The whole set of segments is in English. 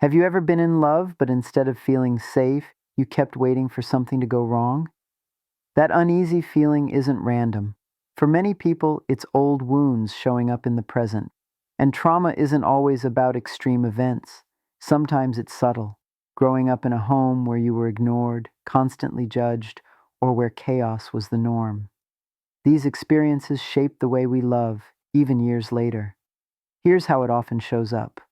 Have you ever been in love, but instead of feeling safe, you kept waiting for something to go wrong? That uneasy feeling isn't random. For many people, it's old wounds showing up in the present. And trauma isn't always about extreme events. Sometimes it's subtle. Growing up in a home where you were ignored, constantly judged, or where chaos was the norm. These experiences shape the way we love, even years later. Here's how it often shows up.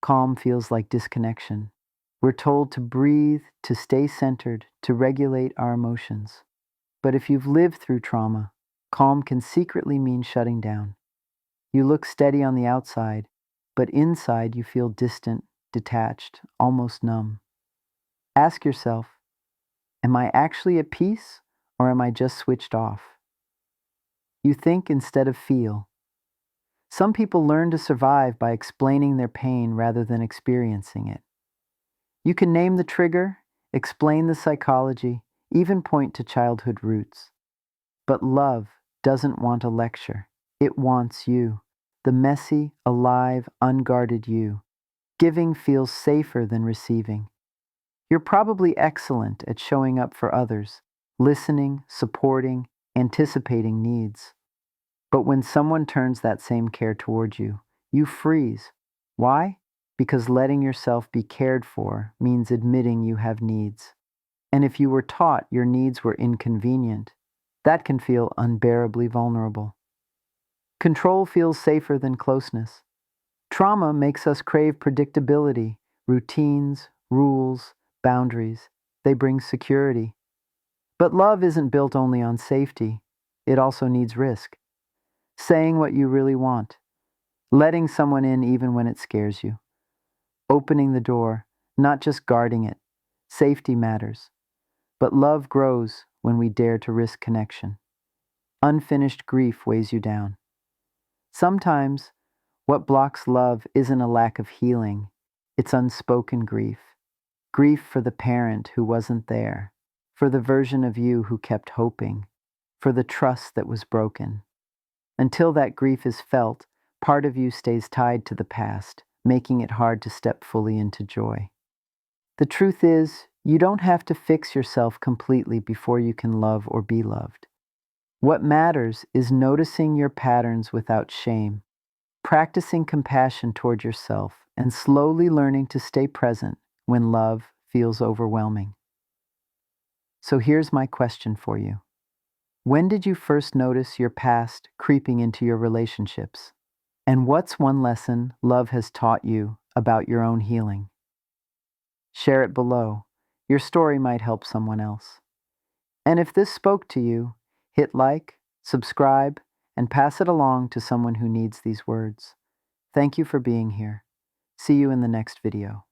Calm feels like disconnection. We're told to breathe, to stay centered, to regulate our emotions. But if you've lived through trauma, calm can secretly mean shutting down. You look steady on the outside, but inside you feel distant, detached, almost numb. Ask yourself, am I actually at peace or am I just switched off? You think instead of feel. Some people learn to survive by explaining their pain rather than experiencing it. You can name the trigger, explain the psychology, even point to childhood roots. But love doesn't want a lecture. It wants you, the messy, alive, unguarded you. Giving feels safer than receiving. You're probably excellent at showing up for others, listening, supporting, anticipating needs. But when someone turns that same care toward you, you freeze. Why? Because letting yourself be cared for means admitting you have needs. And if you were taught your needs were inconvenient, that can feel unbearably vulnerable. Control feels safer than closeness. Trauma makes us crave predictability, routines, rules, boundaries. They bring security. But love isn't built only on safety. It also needs risk. Saying what you really want. Letting someone in even when it scares you. Opening the door, not just guarding it. Safety matters. But love grows when we dare to risk connection. Unfinished grief weighs you down. Sometimes, what blocks love isn't a lack of healing, it's unspoken grief. Grief for the parent who wasn't there, for the version of you who kept hoping, for the trust that was broken. Until that grief is felt, part of you stays tied to the past, making it hard to step fully into joy. The truth is, you don't have to fix yourself completely before you can love or be loved. What matters is noticing your patterns without shame, practicing compassion toward yourself, and slowly learning to stay present when love feels overwhelming. So here's my question for you. When did you first notice your past creeping into your relationships? And what's one lesson love has taught you about your own healing? Share it below. Your story might help someone else. And if this spoke to you, hit like, subscribe, and pass it along to someone who needs these words. Thank you for being here. See you in the next video.